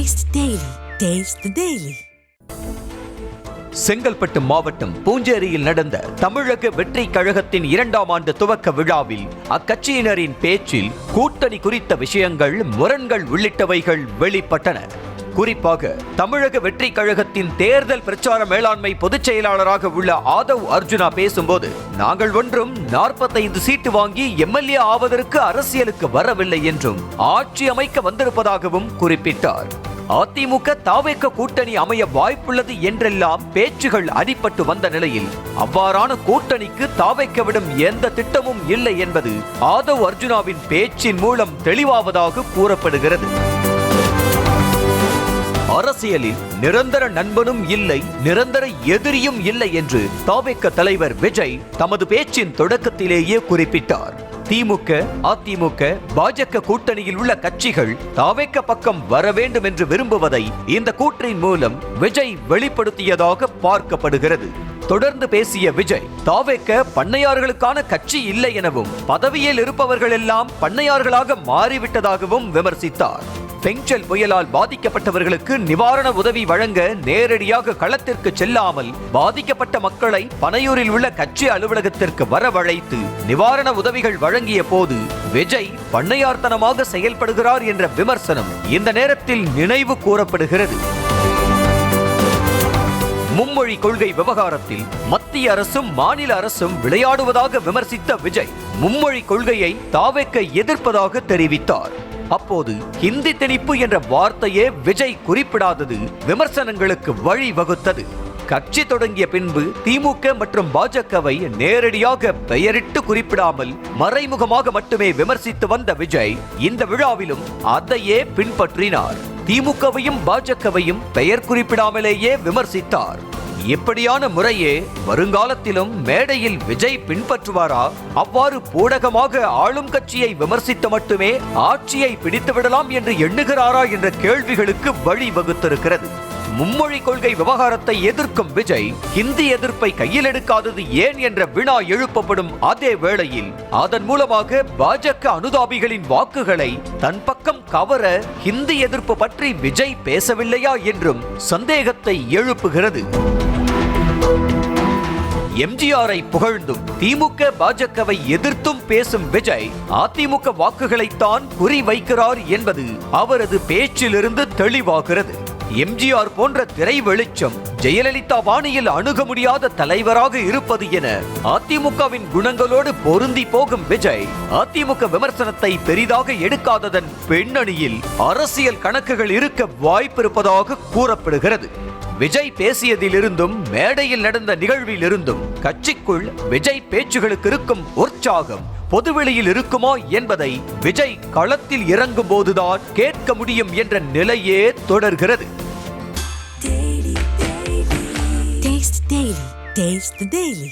Taste the Daily. Taste the Daily. Chengalpattu மாவட்டம் பூஞ்சேரியில் நடந்த தமிழக வெற்றி கழகத்தின் 2ஆம் ஆண்டு துவக்க விழாவில் அக்கட்சியினரின் பேச்சில் கூட்டணி குறித்த விஷயங்கள், முரண்கள் உள்ளிட்டவைகள் வெளிப்பட்டன. குறிப்பாக தமிழக வெற்றி கழகத்தின் தேர்தல் பிரச்சார மேலாண்மை பொதுச் செயலாளராக உள்ள ஆதவ் அர்ஜுனா பேசும்போது, நாங்கள் ஒன்றும் 45 சீட்டு வாங்கி எம்எல்ஏ ஆவதற்கு அரசியலுக்கு வரவில்லை என்றும் ஆட்சி அமைக்க வந்திருப்பதாகவும் குறிப்பிட்டார். அதிமுக தாவேக கூட்டணி அமைய வாய்ப்புள்ளது என்றெல்லாம் பேச்சுகள் அடிபட்டு வந்த நிலையில் அவ்வாறான கூட்டணிக்கு தாவேக்கவிடம் எந்த திட்டமும் இல்லை என்பது ஆதவ் அர்ஜுனாவின் பேச்சின் மூலம் தெளிவாவதாக கூறப்படுகிறது. அரசியலில் நிரந்தர நண்பனும் இல்லை, நிரந்தர எதிரியும் இல்லை என்று தாவேக தலைவர் விஜய் தமது பேச்சின் தொடக்கத்திலேயே குறிப்பிட்டார். திமுக, அதிமுக, பாஜக கூட்டணியில் உள்ள கட்சிகள் தாவேக பக்கம் வர வேண்டும் என்று விரும்புவதை இந்த கூற்றின் மூலம் விஜய் வெளிப்படுத்தியதாக பார்க்கப்படுகிறது. தொடர்ந்து பேசிய விஜய், தாவேக பண்ணையார்களுக்கான கட்சி இல்லை எனவும் பதவியில் இருப்பவர்கள் எல்லாம் பண்ணையார்களாக மாறிவிட்டதாகவும் விமர்சித்தார். பெஞ்சல் புயலால் பாதிக்கப்பட்டவர்களுக்கு நிவாரண உதவி வழங்க நேரடியாக களத்திற்கு செல்லாமல் பாதிக்கப்பட்ட மக்களை பனையூரில் உள்ள கட்சி அலுவலகத்திற்கு வரவழைத்து நிவாரண உதவிகள் வழங்கிய போது விஜய் பண்ணையார்த்தனமாக செயல்படுகிறார் என்ற விமர்சனம் இந்த நேரத்தில் நினைவு கூறப்படுகிறது. மும்மொழி கொள்கை விவகாரத்தில் மத்திய அரசும் மாநில அரசும் விளையாடுவதாக விமர்சித்த விஜய் மும்மொழி கொள்கையை தாவேக எதிர்ப்பதாக தெரிவித்தார். அப்போது ஹிந்தி திணிப்பு என்ற வார்த்தையே விஜய் குறிப்பிடாதது விமர்சனங்களுக்கு வழிவகுத்தது. கட்சி தொடங்கிய பின்பு திமுக மற்றும் பாஜகவை நேரடியாக பெயரிட்டு குறிப்பிடாமல் மறைமுகமாக மட்டுமே விமர்சித்து வந்த விஜய் இந்த விழாவிலும் அதையே பின்பற்றினார். திமுகவையும் பாஜகவையும் பெயர் குறிப்பிடாமலேயே விமர்சித்தார். இப்படியான முறையே வருங்காலத்திலும் மேடையில் விஜய் பின்பற்றுவாரா? அவ்வாறு பூடகமாக ஆளும் கட்சியை விமர்சித்து மட்டுமே ஆட்சியை பிடித்துவிடலாம் என்று எண்ணுகிறாரா என்ற கேள்விகளுக்கு வழிவகுத்திருக்கிறது. மும்மொழி கொள்கை விவகாரத்தை எதிர்க்கும் விஜய் ஹிந்தி எதிர்ப்பை கையில் எடுக்காதது ஏன் என்ற வினா எழுப்பப்படும் அதே வேளையில் அதன் மூலமாக பாஜக அனுதாபிகளின் வாக்குகளை தன் பக்கம் கவர ஹிந்தி எதிர்ப்பு பற்றி விஜய் பேசவில்லையா என்றும் சந்தேகத்தை எழுப்புகிறது. எம்ஜிஆரை புகழ்ந்தும் திமுக பாஜகவை எதிர்த்தும் பேசும் விஜய் அதிமுக வாக்குகளைத்தான் குறி வைக்கிறார் என்பது அவரது பேச்சிலிருந்து தெளிவாகிறது. எம்ஜிஆர் போன்ற திரை வெளிச்சம் ஜெயலலிதா பாணியில் அணுக முடியாத தலைவராக இருப்பது என அதிமுகவின் குணங்களோடு பொருந்தி போகும் விஜய் அதிமுக விமர்சனத்தை பெரிதாக எடுக்காததன் பின்னணியில் அரசியல் கணக்குகள் இருக்க வாய்ப்பிருப்பதாக கூறப்படுகிறது. விஜய் பேசியதிலிருந்தும் மேடையில் நடந்த நிகழ்விலிருந்தும் கட்சிக்குள் விஜய் பேச்சுகளுக்கு இருக்கும் உற்சாகம் பொதுவெளியில் இருக்குமா என்பதை விஜய் களத்தில் இறங்கும் போதுதான் கேட்க முடியும் என்ற நிலையே தொடர்கிறது. Taste the Daily.